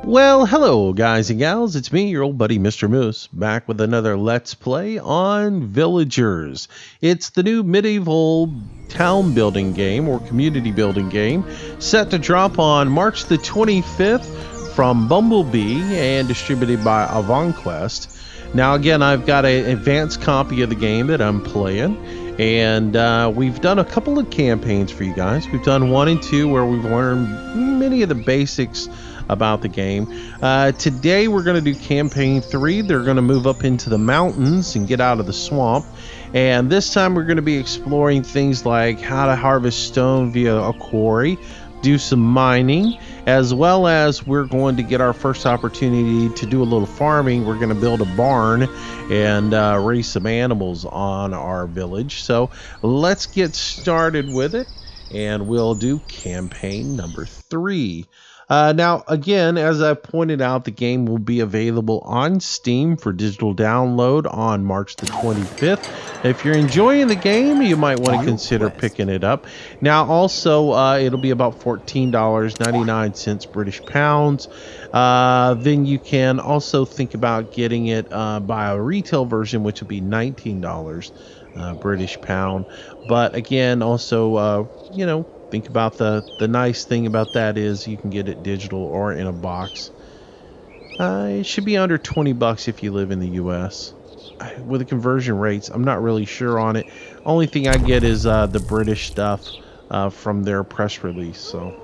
Well, hello, guys and gals. It's me, your old buddy, Mr. Moose, back with another Let's Play on Villagers. It's the new medieval town building game or community building game set to drop on March the 25th from Bumblebee and distributed by AvantQuest. Now, again, I've got an advanced copy of the game that I'm playing, and we've done a couple of campaigns for you guys. We've done 1 and 2 where we've learned many of the basics about the game. Today we're going to do campaign 3. They're going to move up into the mountains and get out of the swamp, and this time we're going to be exploring things like how to harvest stone via a quarry, do some mining, as well as we're going to get our first opportunity to do a little farming. We're going to build a barn and raise some animals on our village. So let's get started with it, and we'll do campaign number 3. Now, again, as I pointed out, the game will be available on Steam for digital download on March the 25th. If you're enjoying the game, you might want to consider picking it up. Now, also, it'll be about $14.99 British pounds. Then you can also think about getting it by a retail version, which would be $19 British pound. But again, also, think about the nice thing about that is you can get it digital or in a box. It should be under 20 bucks if you live in the US. With the conversion rates, I'm not really sure on it. Only thing I get is the British stuff from their press release. So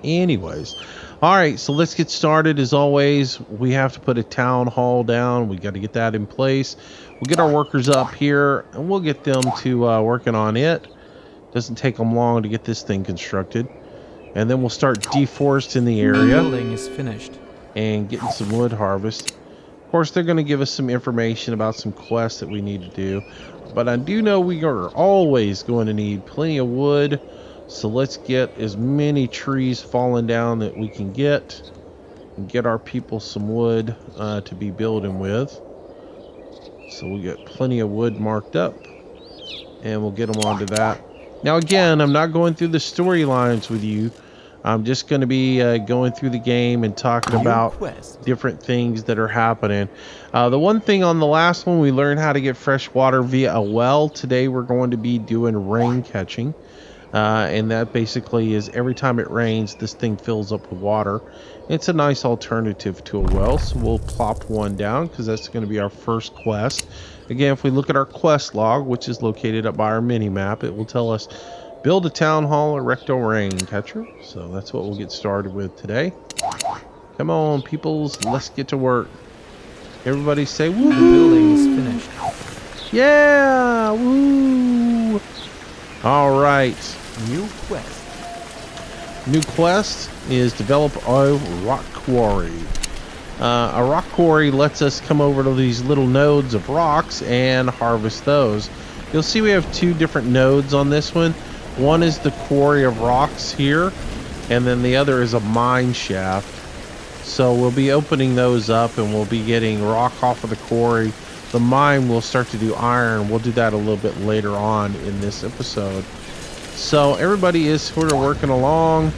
anyways, all right, so let's get started. As always, we have to put a town hall down. We got to get that in place. We'll get our workers up here and we'll get them to working on it. Doesn't take them long to get this thing constructed, and then we'll start deforesting the area. The building is finished and getting some wood harvest. Of course, they're going to give us some information about some quests that we need to do, but I do know we are always going to need plenty of wood, so let's get as many trees falling down that we can get and get our people some wood to be building with. So we got plenty of wood marked up, and we'll get them onto that. Now, again, I'm not going through the storylines with you. I'm just going to be going through the game and talking about different things that are happening. The one thing on the last one, we learned how to get fresh water via a well. Today, we're going to be doing rain catching. And that basically is every time it rains, this thing fills up with water. It's a nice alternative to a well, so we'll plop one down because that's going to be our first quest. Again, if we look at our quest log, which is located up by our mini map, it will tell us build a town hall, erect a rain catcher. So that's what we'll get started with today. Come on, peoples, let's get to work. Everybody say woo! The building is finished. Yeah, woo! All right. New quest. New quest is develop a rock quarry. A rock quarry lets us come over to these little nodes of rocks and harvest those. You'll see we have 2 different nodes on this one. One is the quarry of rocks here, and then the other is a mine shaft. So we'll be opening those up and we'll be getting rock off of the quarry. The mine will start to do iron. We'll do that a little bit later on in this episode. So everybody is sort of working along,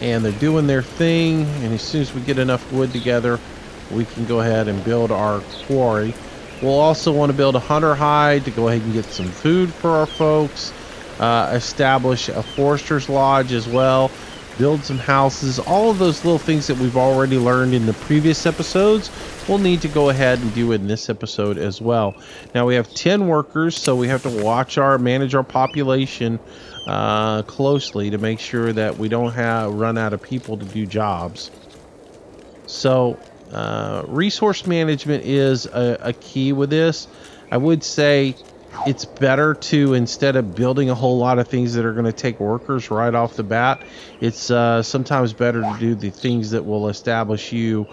and they're doing their thing, and as soon as we get enough wood together, we can go ahead and build our quarry. We'll also want to build a hunter hide to go ahead and get some food for our folks, establish a forester's lodge as well, build some houses. All of those little things that we've already learned in the previous episodes, we'll need to go ahead and do in this episode as well. Now we have 10 workers, so we have to manage our population closely to make sure that we don't run out of people to do jobs. So resource management is a key with this. I would say it's better to, instead of building a whole lot of things that are going to take workers right off the bat, it's sometimes better to do the things that will establish you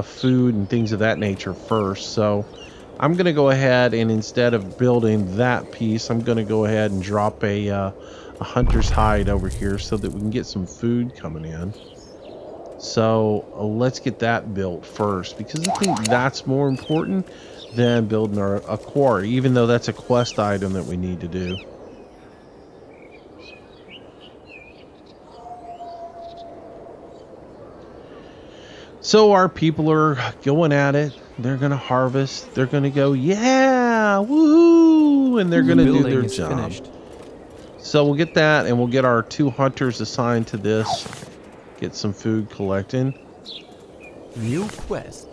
food and things of that nature first. So I'm going to go ahead and, instead of building that piece, I'm going to go ahead and drop a hunter's hide over here so that we can get some food coming in. So let's get that built first, because I think that's more important than building a quarry, even though that's a quest item that we need to do. So our people are going at it. They're going to harvest. They're going to go, yeah, woohoo, and they're The going to do their building is job. finished. So we'll get that, and we'll get our 2 hunters assigned to this. Get some food collecting. New quest.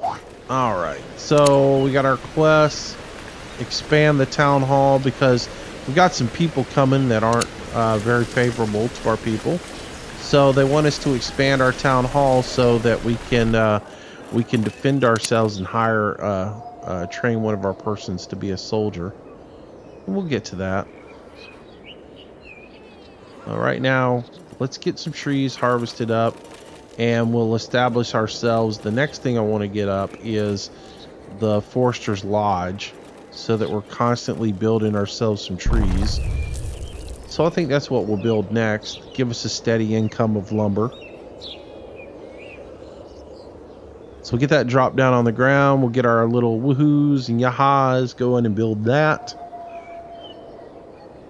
All right. So we got our quest. Expand the town hall because we got some people coming that aren't very favorable to our people. So they want us to expand our town hall so that we can defend ourselves and hire train one of our persons to be a soldier. And we'll get to that. Right now, let's get some trees harvested up, and we'll establish ourselves. The next thing I want to get up is the Forester's Lodge, so that we're constantly building ourselves some trees. So I think that's what we'll build next. Give us a steady income of lumber. So we'll get that drop down on the ground. We'll get our little woohoos and yahas going and build that.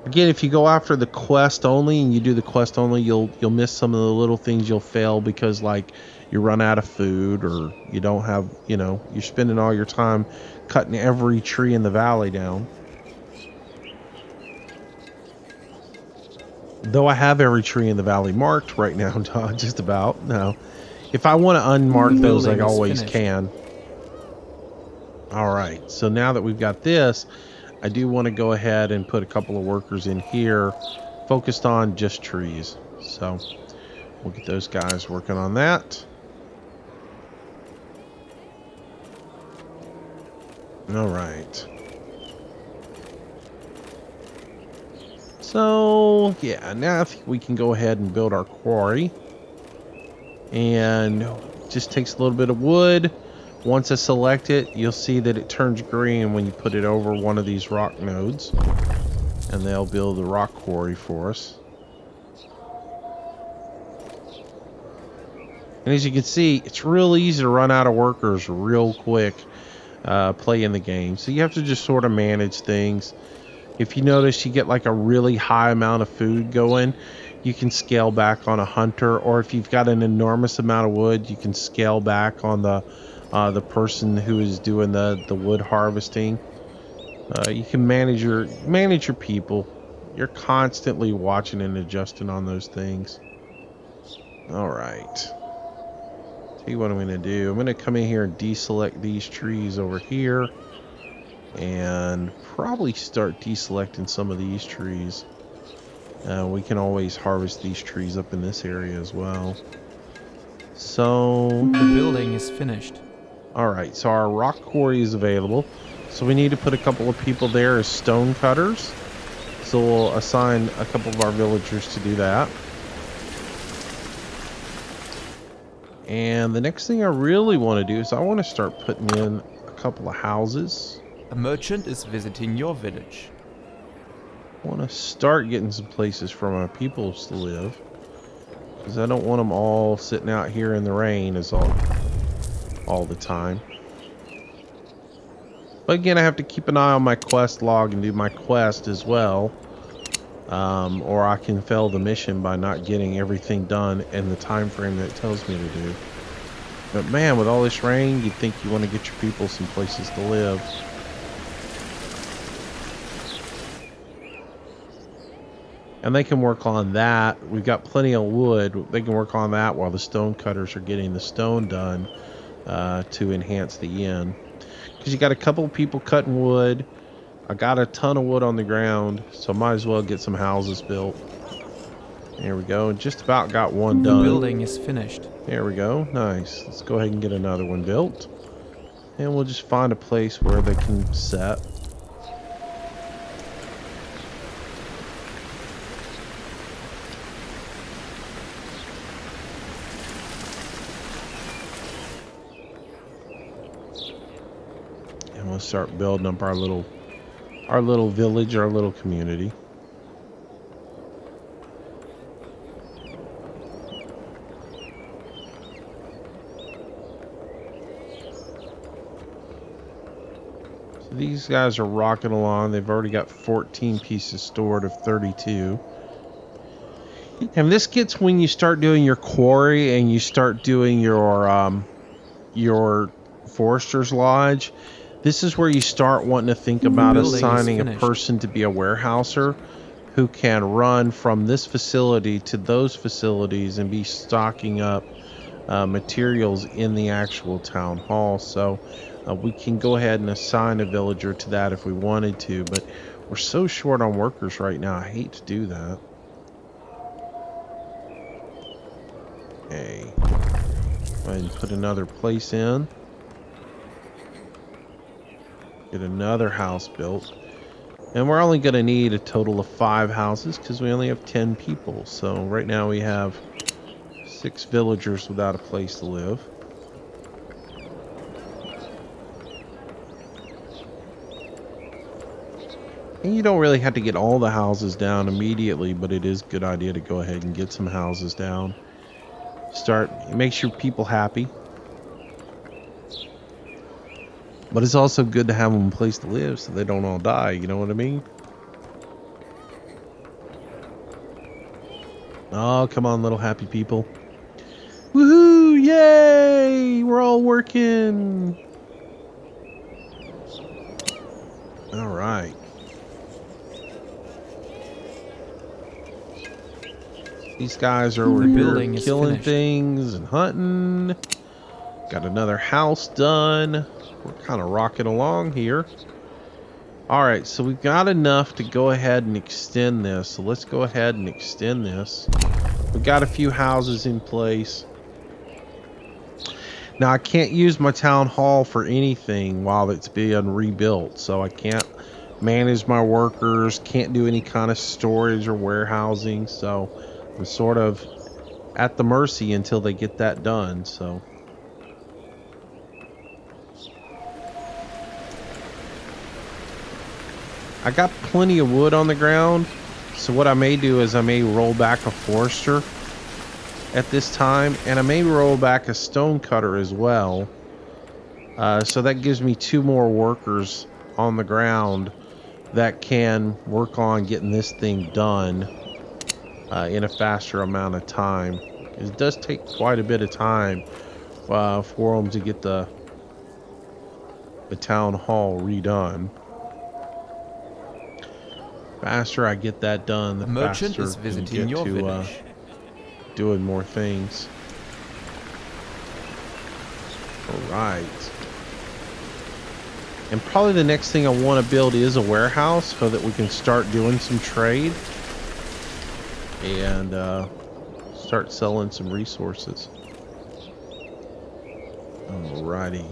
Again, if you go after the quest only and you do the quest only, you'll miss some of the little things. You'll fail because like you run out of food, or you don't have, you're spending all your time cutting every tree in the valley down. Though I have every tree in the valley marked right now, just about. No. If I want to unmark those, I always can. All right. So now that we've got this, I do want to go ahead and put a couple of workers in here focused on just trees. So we'll get those guys working on that. All right. So, yeah, now I think we can go ahead and build our quarry. And it just takes a little bit of wood. Once I select it, you'll see that it turns green when you put it over one of these rock nodes. And they'll build the rock quarry for us. And as you can see, it's real easy to run out of workers real quick playing the game. So you have to just sort of manage things. If you notice you get like a really high amount of food going, you can scale back on a hunter. Or if you've got an enormous amount of wood, you can scale back on the person who is doing the wood harvesting. You can manage your people. You're constantly watching and adjusting on those things. All right. Tell you what I'm going to do. I'm going to come in here and deselect these trees over here. And probably start deselecting some of these trees. We can always harvest these trees up in this area as well. So the building is finished. All right, so our rock quarry is available. So we need to put a couple of people there as stone cutters. So we'll assign a couple of our villagers to do that. And the next thing I really want to do is I want to start putting in a couple of houses. A merchant is visiting your village. I want to start getting some places for my peoples to live, because I don't want them all sitting out here in the rain as all the time. But again, I have to keep an eye on my quest log and do my quest as well, or I can fail the mission by not getting everything done in the time frame that it tells me to do. But man, with all this rain, you'd think you want to get your people some places to live. And they can work on that. We've got plenty of wood. They can work on that while the stone cutters are getting the stone done to enhance the inn. Because you got a couple of people cutting wood. I got a ton of wood on the ground, so might as well get some houses built. There we go. Just about got one done. The building is finished. There we go. Nice. Let's go ahead and get another one built. And we'll just find a place where they can set. And we'll start building up our little village, our little community. So these guys are rocking along. They've already got 14 pieces stored of 32. And this gets when you start doing your quarry and you start doing your your forester's lodge, this is where you start wanting to think The about building is assigning a finished. person to be a warehouser who can run from this facility to those facilities and be stocking up materials in the actual town hall. So we can go ahead and assign a villager to that if we wanted to, but we're so short on workers right now. I hate to do that. Okay. Go ahead and put another place in. Get another house built. And we're only going to need a total of 5 houses because we only have 10 people. So right now we have 6 villagers without a place to live. And you don't really have to get all the houses down immediately, but it is a good idea to go ahead and get some houses down. It makes your people happy. But it's also good to have them a place to live so they don't all die, you know what I mean? Oh, come on, little happy people. Woohoo! Yay! We're all working! Alright. These guys are over The here building is killing finished. things and hunting. Got another house done. We're kind of rocking along here. Alright, so we've got enough to go ahead and extend this. So let's go ahead and extend this. We've got a few houses in place. Now, I can't use my town hall for anything while it's being rebuilt. So I can't manage my workers, can't do any kind of storage or warehousing. So I'm sort of at the mercy until they get that done. So I got plenty of wood on the ground, so what I may do is I may roll back a forester at this time, and I may roll back a stone cutter as well. So that gives me 2 more workers on the ground that can work on getting this thing done in a faster amount of time. It does take quite a bit of time for them to get the town hall redone. Faster I get that done, the A merchant faster is we visiting get your to village. doing more things. All right. And probably the next thing I want to build is a warehouse so that we can start doing some trade and start selling some resources. Alrighty.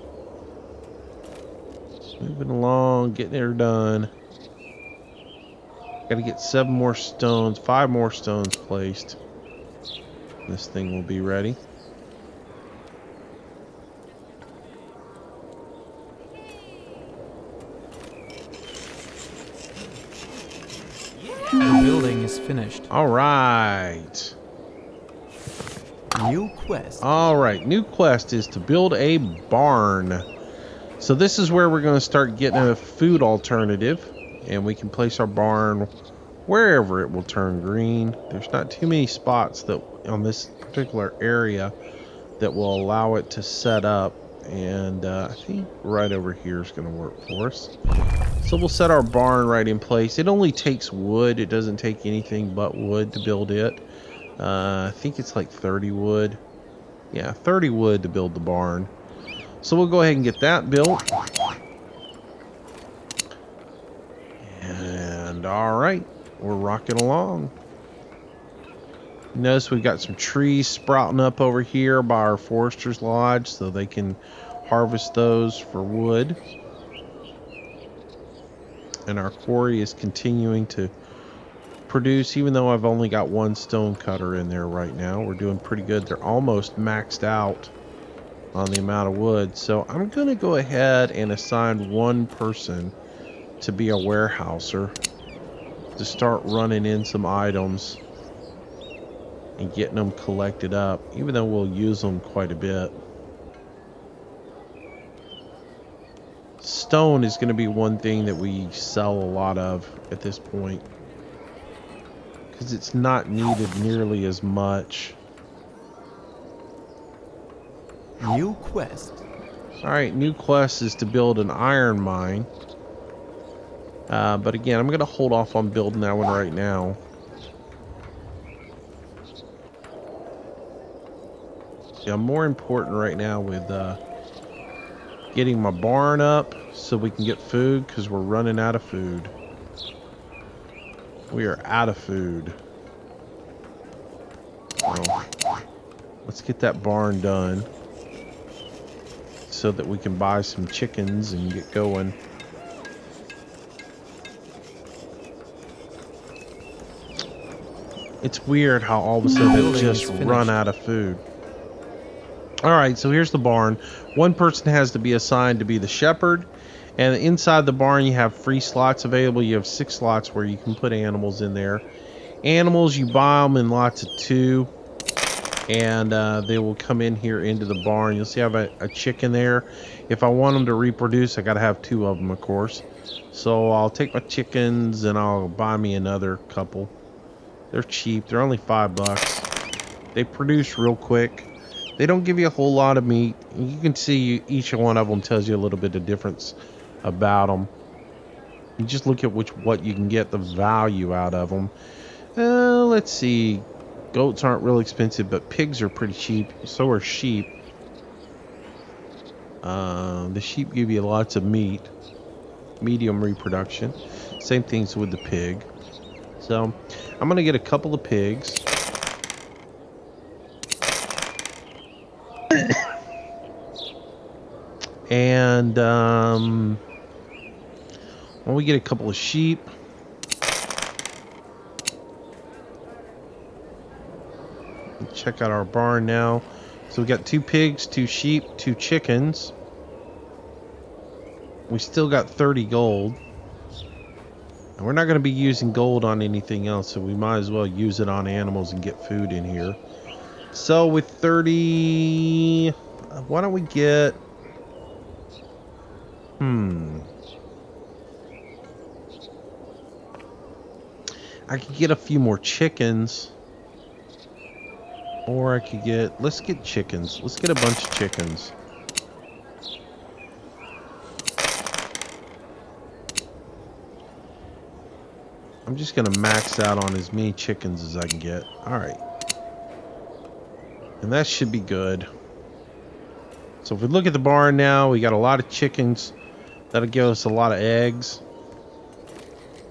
Moving along, getting her done. Got to get 7 more stones, 5 more stones placed. This thing will be ready. The building is finished. All right. New quest. All right. New quest is to build a barn. So this is where we're going to start getting a food alternative, and we can place our barn wherever it will turn green. There's not too many spots that on this particular area that will allow it to set up, and I think right over here is going to work for us. So we'll set our barn right in place. It only takes wood. It doesn't take anything but wood to build it. I think it's like 30 wood. Yeah, 30 wood to build the barn. So we'll go ahead and get that built. And all right, we're rocking along. Notice we've got some trees sprouting up over here by our forester's lodge so they can harvest those for wood. And our quarry is continuing to produce, even though I've only got 1 stone cutter in there right now. We're doing pretty good. They're almost maxed out on the amount of wood. So I'm going to go ahead and assign 1 person to be a warehouser to start running in some items and getting them collected up, even though we'll use them quite a bit. Stone is going to be one thing that we sell a lot of at this point because it's not needed nearly as much. New quest. Alright, new quest is to build an iron mine. But again, I'm going to hold off on building that one right now. Yeah, more important right now with getting my barn up so we can get food, because we're running out of food. We are out of food. So, let's get that barn done so that we can buy some chickens and get going. It's weird how all of a sudden it just run out of food. Alright, so here's the barn. One person has to be assigned to be the shepherd. And inside the barn you have free slots available. You have 6 slots where you can put animals in there. Animals, you buy them in lots of 2. And they will come in here into the barn. You'll see I have a chicken there. If I want them to reproduce, I got to have 2 of them, of course. So I'll take my chickens and I'll buy me another couple. They're cheap. They're only $5. They produce real quick. They don't give you a whole lot of meat. You can see each one of them tells you a little bit of difference about them. You just look at what you can get the value out of them. Let's see. Goats aren't real expensive, but pigs are pretty cheap. So are sheep. The sheep give you lots of meat. Medium reproduction. Same things with the pig. So I'm going to get a couple of pigs. And when we get a couple of sheep, check out our barn now. So we got 2 pigs, 2 sheep, 2 chickens. We still got 30 gold. And we're not going to be using gold on anything else, so we might as well use it on animals and get food in here. So with 30, why don't we get... I could get a few more chickens. Or I could get... Let's get chickens. Let's get a bunch of chickens. I'm just going to max out on as many chickens as I can get. Alright. And that should be good. So if we look at the barn now, we got a lot of chickens. That'll give us a lot of eggs.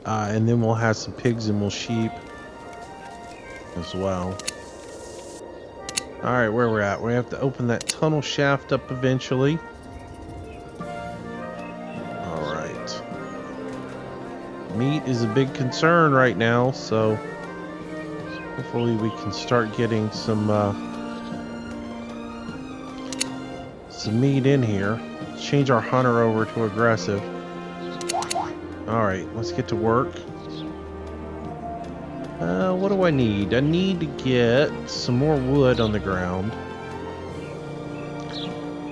And then we'll have some pigs and sheep as well. Alright, where we're at. We have to open that tunnel shaft up eventually. Alright. Meat is a big concern right now, so hopefully we can start getting some meat in here. Let's change our hunter over to aggressive. Alright, let's get to work. What do I need? I need to get some more wood on the ground.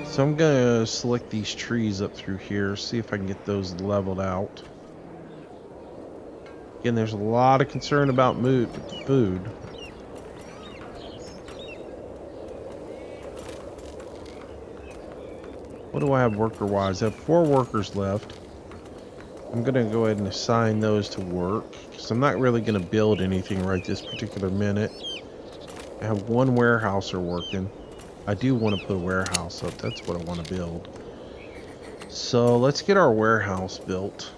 So I'm gonna select these trees up through here, see if I can get those leveled out. Again, there's a lot of concern about food. What do I have worker-wise? I have 4 workers left. I'm going to go ahead and assign those to work, because I'm not really going to build anything right this particular minute. I have 1 warehouser working. I do want to put a warehouse up. That's what I want to build. So let's get our warehouse built.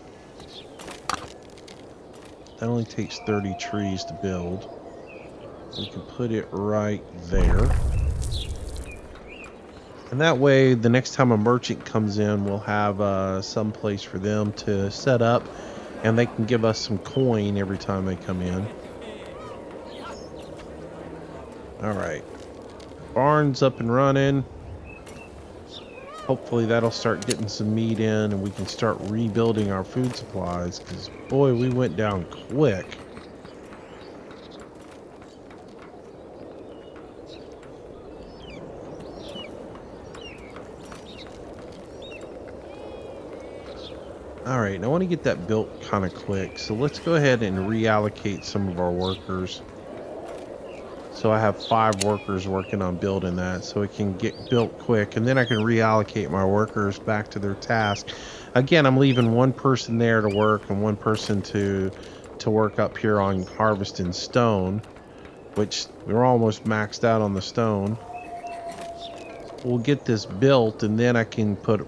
That only takes 30 trees to build. We can put it right there. And that way, the next time a merchant comes in, we'll have some place for them to set up, and they can give us some coin every time they come in. Alright. Barn's up and running. Hopefully that'll start getting some meat in, and we can start rebuilding our food supplies, because, boy, we went down quick. Alright, I want to get that built kind of quick, so let's go ahead and reallocate some of our workers. So I have 5 workers working on building that so it can get built quick, and then I can reallocate my workers back to their task. Again, I'm leaving one person there to work and one person to work up here on harvesting stone, which we're almost maxed out on the stone. We'll get this built, and then I can put a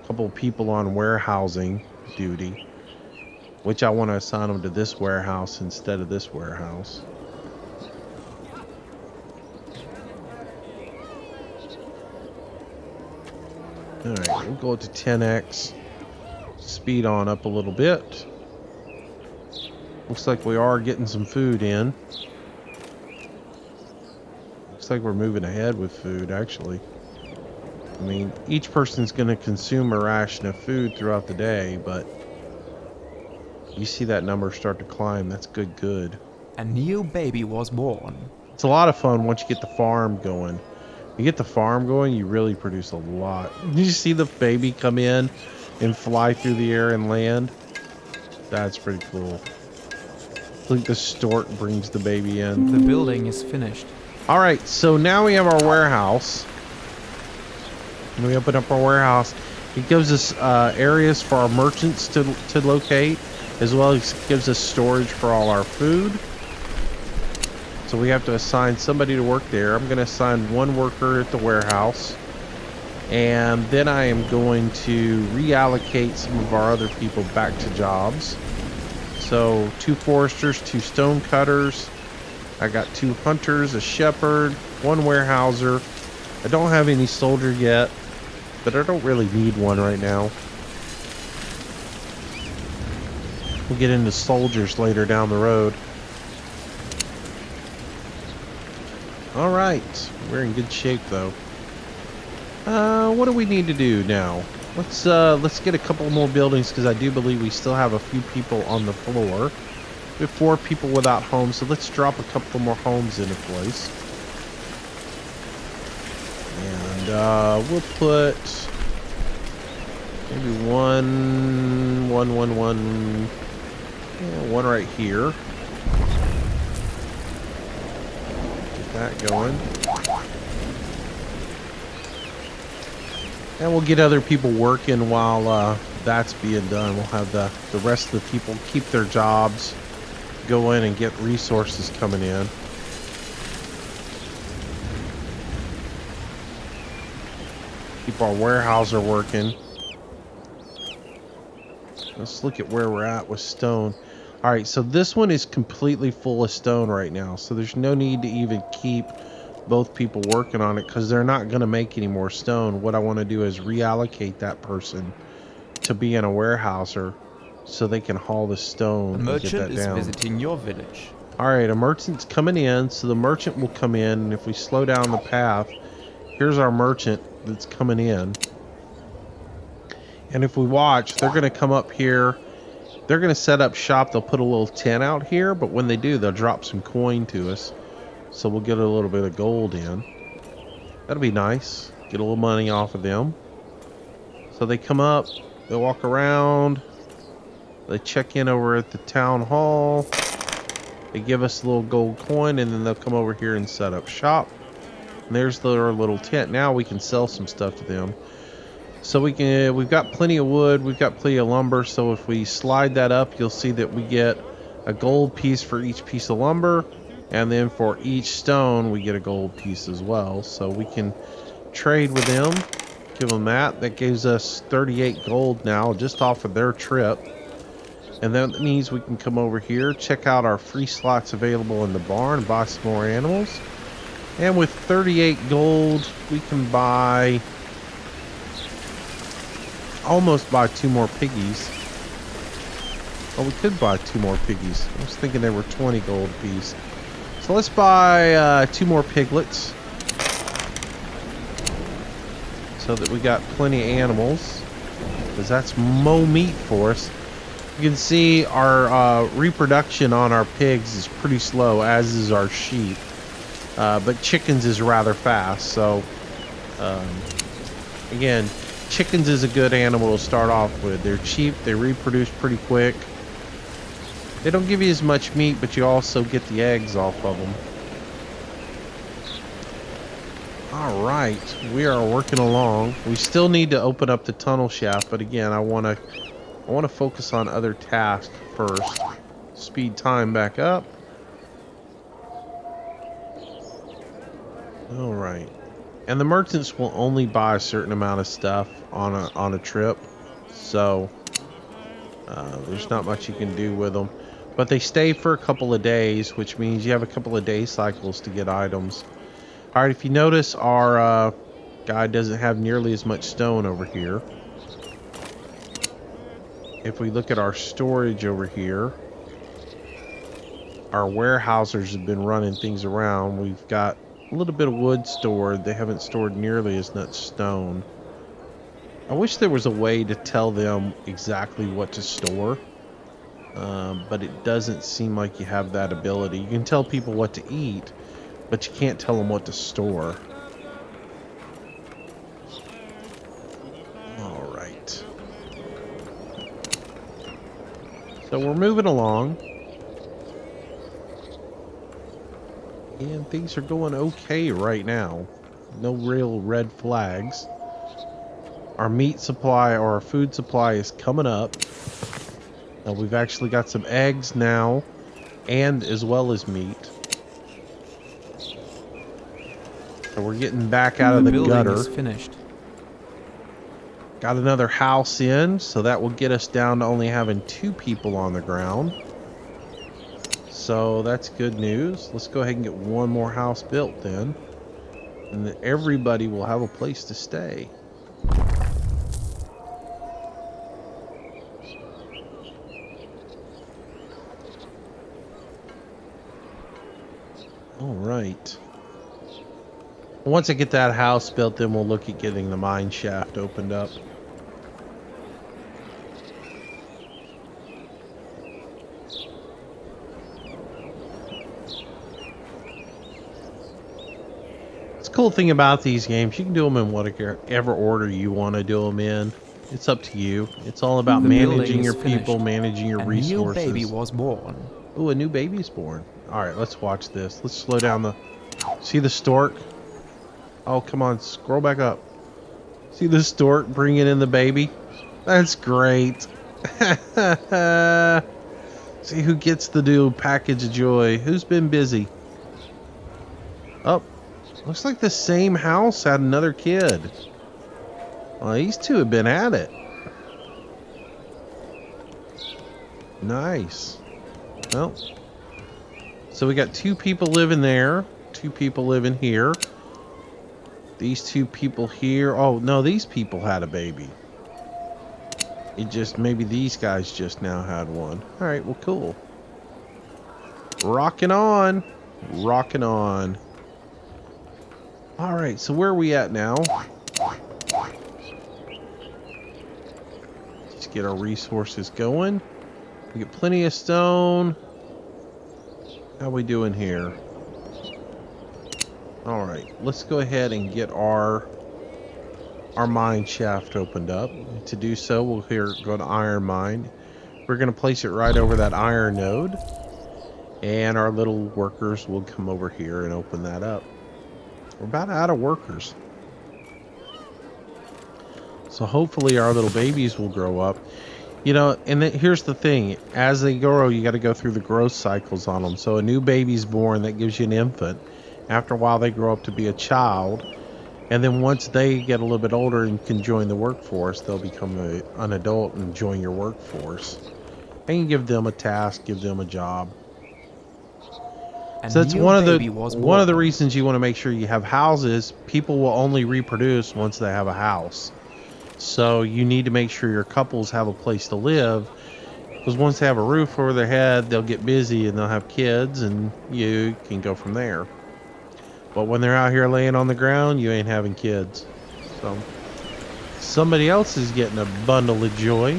couple people on warehousing duty, which I want to assign them to this warehouse instead of this warehouse. All right, we'll go to 10x. Speed on up a little bit. Looks like we are getting some food in. Looks like we're moving ahead with food, actually. I mean, each person's going to consume a ration of food throughout the day, but you see that number start to climb. That's good. A new baby was born. It's a lot of fun once you get the farm going. You get the farm going, you really produce a lot. Did you see the baby come in and fly through the air and land? That's pretty cool. I think the stork brings the baby in. The building is finished. All right, so now we have our warehouse. When we open up our warehouse, it gives us areas for our merchants to locate, as well as gives us storage for all our food. So we have to assign somebody to work there. I'm going to assign one worker at the warehouse, and then I am going to reallocate some of our other people back to jobs. So 2 foresters, 2 stone cutters. I got 2 hunters, a shepherd, 1 warehouser. I don't have any soldier yet, but I don't really need one right now. We'll get into soldiers later down the road. All right, we're in good shape though. What do we need to do now? Let's get a couple more buildings, because I do believe we still have a few people on the floor. We have 4 people without homes, so let's drop a couple more homes into place. And we'll put maybe one right here. Get that going. And we'll get other people working while that's being done. We'll have the rest of the people keep their jobs, go in and get resources coming in. Keep our warehouser working. Let's look at where we're at with stone. All right, so this one is completely full of stone right now, so there's no need to even keep both people working on it, because they're not going to make any more stone. What I want to do is reallocate that person to being a warehouser so they can haul the stone A and get merchant that is down. visiting your village. All right, a merchant's coming in, so the merchant will come in, and if we slow down the path, here's our merchant that's coming in. And if we watch, they're going to come up here. They're going to set up shop. They'll put a little tent out here, but when they do, they'll drop some coin to us. So we'll get a little bit of gold in. That'll be nice. Get a little money off of them. So they come up, they walk around, they check in over at the town hall, they give us a little gold coin, and then they'll come over here and set up shop. And there's their little tent. Now we can sell some stuff to them. So we've got plenty of wood, we've got plenty of lumber, so if we slide that up, you'll see that we get a gold piece for each piece of lumber, and then for each stone we get a gold piece as well. So we can trade with them, give them that. That gives us 38 gold now just off of their trip. And that means we can come over here, check out our free slots available in the barn, buy some more animals. And with 38 gold, we can almost buy 2 more piggies. Oh, we could buy 2 more piggies. I was thinking they were 20 gold apiece. So let's buy 2 more piglets, so that we got plenty of animals, because that's more meat for us. You can see our reproduction on our pigs is pretty slow, as is our sheep. But chickens is rather fast. So again, chickens is a good animal to start off with. They're cheap, they reproduce pretty quick. They don't give you as much meat, but you also get the eggs off of them. All right, we are working along. We still need to open up the tunnel shaft, but again, I want to focus on other tasks first. Speed time back up. All right. And the merchants will only buy a certain amount of stuff on a trip. So there's not much you can do with them. But they stay for a couple of days, which means you have a couple of day cycles to get items. All right, if you notice, our guy doesn't have nearly as much stone over here. If we look at our storage over here, our warehousers have been running things around. We've got a little bit of wood stored. They haven't stored nearly as much stone. I wish there was a way to tell them exactly what to store, but it doesn't seem like you have that ability. You can tell people what to eat, but you can't tell them what to store. All right. So we're moving along. And things are going okay right now. No real red flags. Our meat supply or our food supply is coming up. Now we've actually got some eggs now, and as well as meat. So we're getting back out of the building gutter. is finished. Got another house in, so that will get us down to only having 2 people on the ground. So that's good news. Let's go ahead and get one more house built then. And then everybody will have a place to stay. All right. Once I get that house built, then we'll look at getting the mine shaft opened up. The cool thing about these games, you can do them in whatever order you want to do them in. It's up to you. It's all about The building managing is your people, finished. managing your A resources. new baby was born. Ooh, a new baby's born. All right, let's watch this. Let's slow down the... See the stork? Oh, come on, scroll back up. See the stork bringing in the baby? That's great. See who gets the new package of joy. Who's been busy? Oh, looks like the same house had another kid. Well, these two have been at it. Nice. Well, so we got 2 people living there. 2 people living here. These 2 people here. Oh, no, these people had a baby. It just, maybe these guys just now had one. All right, well, cool. Rocking on. Rocking on. All right, so where are we at now? Let's get our resources going. We get plenty of stone. How we doing here? All right, let's go ahead and get our mine shaft opened up. To do so, we'll go to iron mine. We're going to place it right over that iron node, and our little workers will come over here and open that up. We're about out of workers, so hopefully our little babies will grow up. You know, and here's the thing: as they grow, you got to go through the growth cycles on them. So a new baby's born, that gives you an infant. After a while, they grow up to be a child. And then once they get a little bit older and can join the workforce, they'll become an adult and join your workforce. And you give them a task, give them a job. So that's one of the reasons you want to make sure you have houses. People will only reproduce once they have a house. So you need to make sure your couples have a place to live, because once they have a roof over their head, they'll get busy and they'll have kids, and you can go from there. But when they're out here laying on the ground, you ain't having kids. So somebody else is getting a bundle of joy.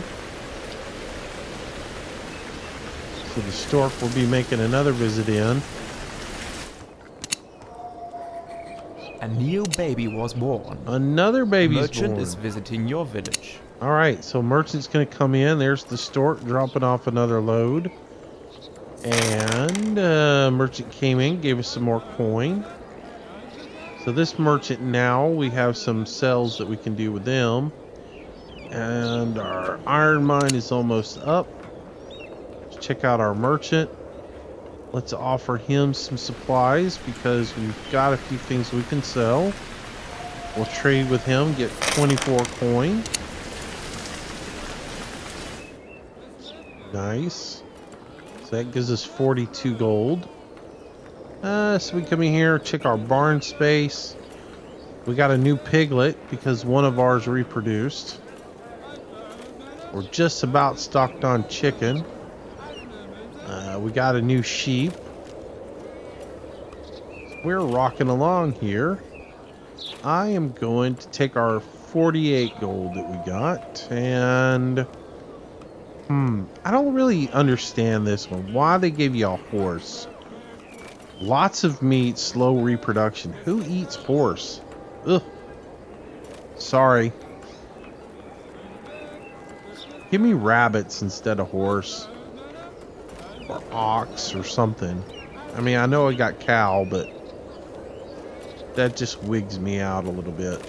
So the stork will be making another visit in. A new baby was born. Another baby's Merchant born. is visiting your village. All right, so merchant's going to come in. There's the stork dropping off another load. And merchant came in, gave us some more coin. So this merchant now, we have some sales that we can do with them. And our iron mine is almost up. Let's check out our merchant. Let's offer him some supplies because we've got a few things we can sell. We'll trade with him, get 24 coin. Nice. So that gives us 42 gold. So we come in here, check our barn space. We got a new piglet because one of ours reproduced. We're just about stocked on chicken. We got a new sheep. We're rocking along here. I am going to take our 48 gold that we got and I don't really understand this one. Why they gave you a horse? Lots of meat, slow reproduction. Who eats horse? Ugh. Sorry. Give me rabbits instead of horse. Or ox or something. I mean, I know I got cow, but that just wigs me out a little bit.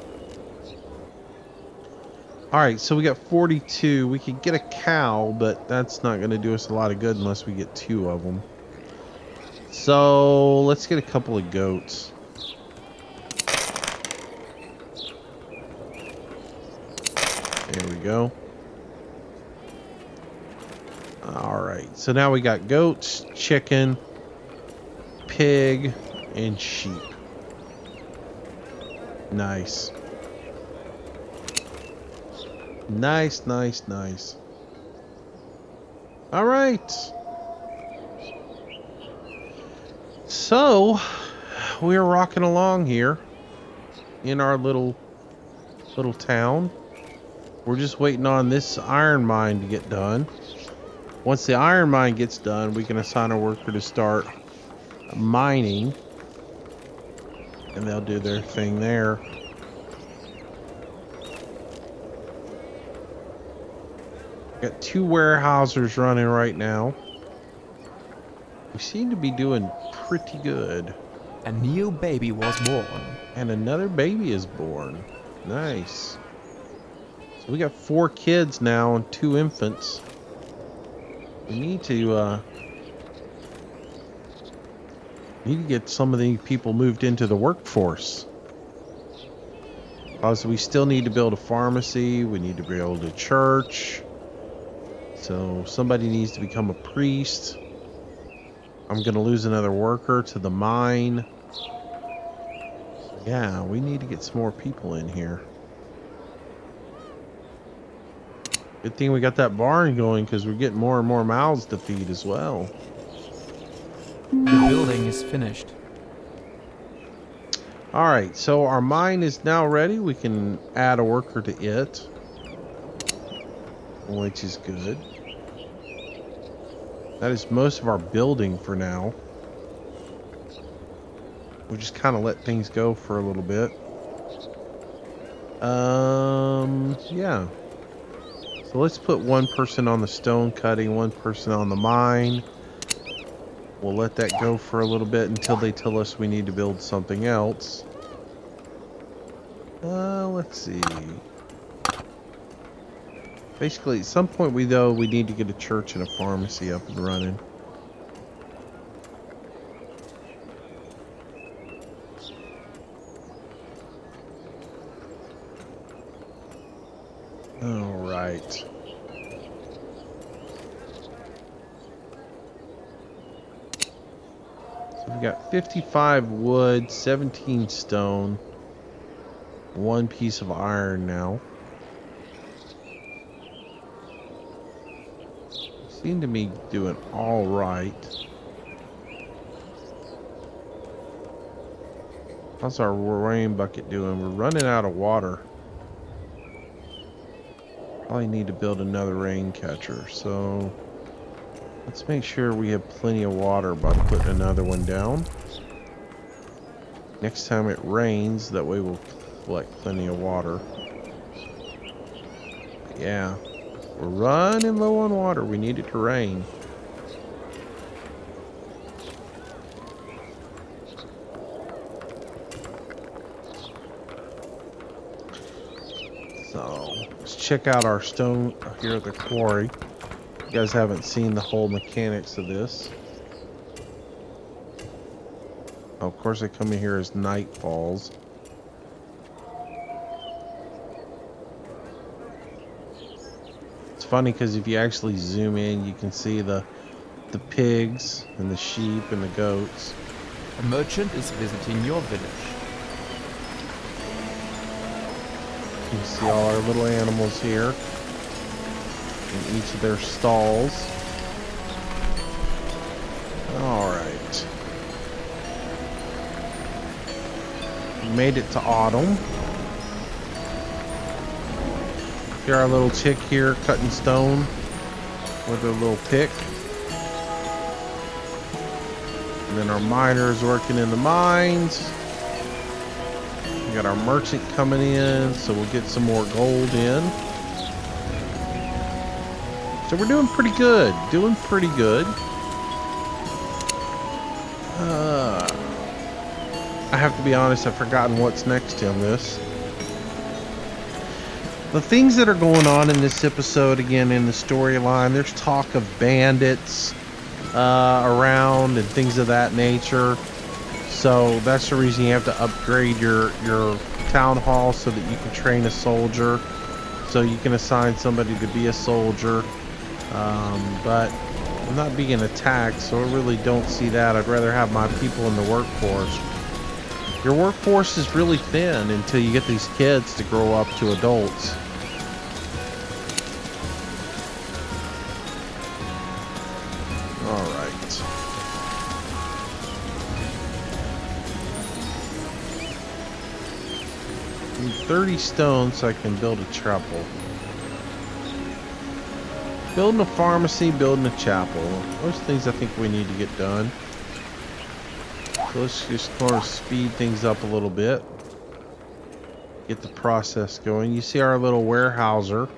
Alright, so we got 42. We could get a cow, but that's not going to do us a lot of good unless we get 2 of them. So, let's get a couple of goats. There we go. Alright, so now we got goats, chicken, pig, and sheep. Nice. Nice, nice, nice. All right. So, we're rocking along here in our little town. We're just waiting on this iron mine to get done. Once the iron mine gets done, we can assign a worker to start mining. And they'll do their thing there. Got 2 warehousers running right now. We seem to be doing pretty good. A new baby was born. And another baby is born. Nice. So we got 4 kids now and 2 infants. We need to get some of these people moved into the workforce. Because we still need to build a pharmacy. We need to build a church. So somebody needs to become a priest. I'm going to lose another worker to the mine. Yeah, we need to get some more people in here. Good thing we got that barn going because we're getting more and more mouths to feed as well. The building is finished. Alright, so our mine is now ready. We can add a worker to it, which is good. That is most of our building for now. We'll just kind of let things go for a little bit. Yeah. So let's put 1 person on the stone cutting, 1 person on the mine. We'll let that go for a little bit until they tell us we need to build something else. Let's see. Basically, at some point we need to get a church and a pharmacy up and running. All right. So we got 55 wood, 17 stone, 1 piece of iron now. Seem to be doing all right. How's our rain bucket doing? We're running out of water. Probably need to build another rain catcher. So let's make sure we have plenty of water by putting another one down. Next time it rains, that way we'll collect plenty of water. Yeah. We're running low on water. We need it to rain. check out our stone here at the quarry. You guys haven't seen the whole mechanics of this. Oh, of course, I come in here as night falls. It's funny because if you actually zoom in, you can see the pigs and the sheep and the goats. A merchant is visiting your village. You can see all our little animals here in each of their stalls. All right. We made it to autumn. See our little chick here cutting stone with her little pick. And then our miners working in the mines. We got our merchant coming in, so we'll get some more gold in. So we're doing pretty good. Doing pretty good. I have to be honest, I've forgotten what's next on this. The things that are going on in this episode, again, in the storyline, there's talk of bandits around and things of that nature. So that's the reason you have to upgrade your town hall so that you can train a soldier. So you can assign somebody to be a soldier. But I'm not being attacked, so I really don't see that. I'd rather have my people in the workforce. Your workforce is really thin until you get these kids to grow up to adults. All right. I need 30 stone so I can build a chapel. Building a pharmacy, building a chapel. Those things I think we need to get done. So let's just sort of speed things up a little bit. Get the process going. You see our little warehouser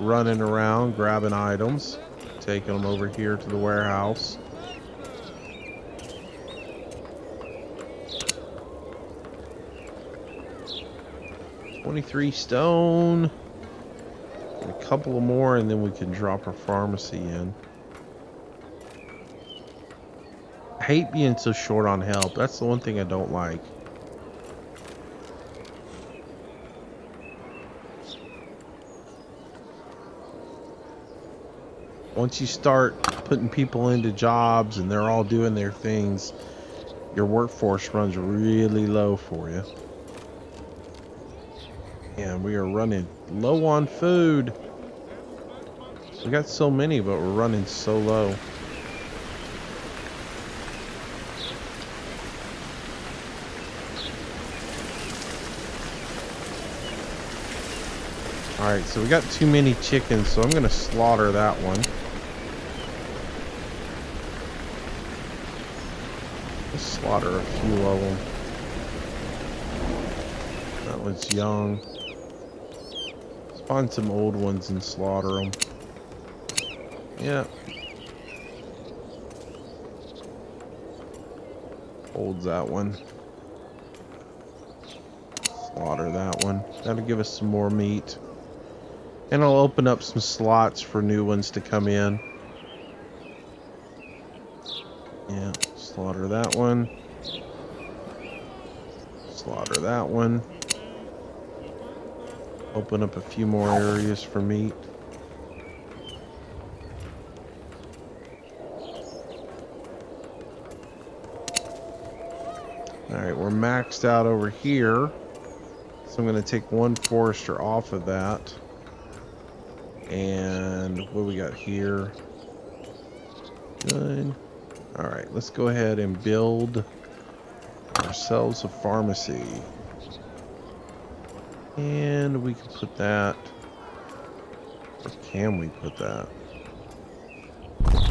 running around, grabbing items. Taking them over here to the warehouse. $23 stone. Get a couple of more and then we can drop our pharmacy in. I hate being so short on help. That's the one thing I don't like. Once you start putting people into jobs and they're all doing their things, your workforce runs really low for you. And we are running low on food. We got so many, but we're running so low. Alright, so we got too many chickens, so I'm going to slaughter that one. Let's slaughter a few of them. That one's young. Let's find some old ones and slaughter them. Yeah. Holds that one. Slaughter that one. That'll give us some more meat. And I'll open up some slots for new ones to come in. Yeah, slaughter that one. Slaughter that one. Open up a few more areas for meat. Alright, we're maxed out over here. So I'm going to take one forester off of that. And what we got here? Good. Alright, let's go ahead and build ourselves a pharmacy. And we can put that. Where can we put that?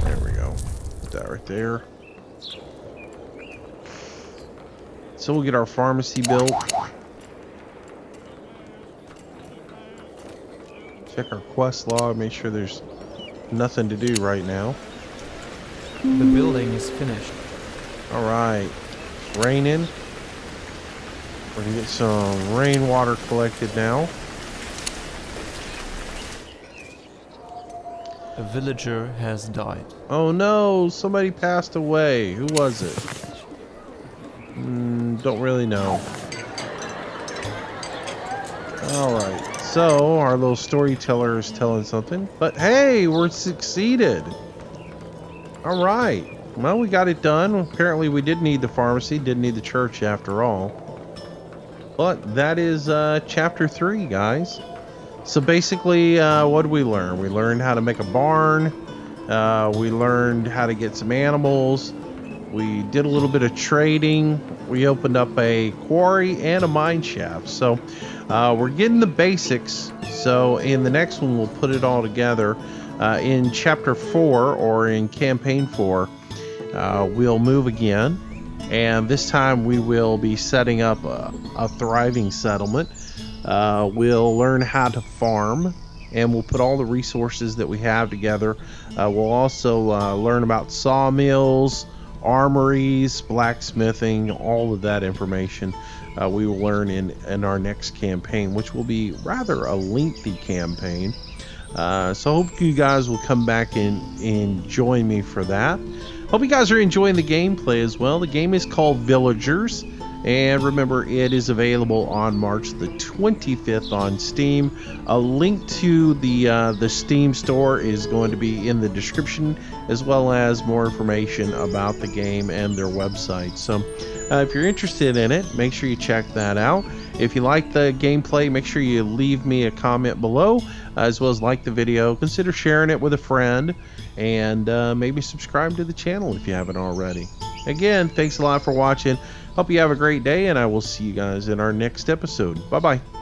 There we go. Put that right there. So we'll get our pharmacy built. Check our quest log, make sure there's nothing to do right now. The building is finished. Alright, it's raining. We're gonna get some rainwater collected now. A villager has died. Oh no, somebody passed away. Who was it? Don't really know. Alright, so our little storyteller is telling something. But hey, we're succeeded. Alright, well, we got it done. Apparently we did need the pharmacy, didn't need the church after all. But that is chapter 3, guys. So basically, what did we learn? We learned how to make a barn. We learned how to get some animals. We did a little bit of trading. We opened up a quarry and a mine shaft. So we're getting the basics. So in the next one, we'll put it all together. In chapter 4 or in campaign 4, we'll move again. And this time we will be setting up a thriving settlement. We'll learn how to farm, and we'll put all the resources that we have together. We'll also learn about sawmills, armories, blacksmithing, all of that information we will learn in our next campaign, which will be rather a lengthy campaign. So I hope you guys will come back and join me for that. Hope you guys are enjoying the gameplay as well. The game is called Villagers. And remember, it is available on March the 25th on Steam. A link to the Steam store is going to be in the description, as well as more information about the game and their website. So if you're interested in it, make sure you check that out. If you like the gameplay, make sure you leave me a comment below, as well as like the video. Consider sharing it with a friend, and maybe subscribe to the channel if you haven't already. Again, thanks a lot for watching. Hope you have a great day, and I will see you guys in our next episode. Bye-bye.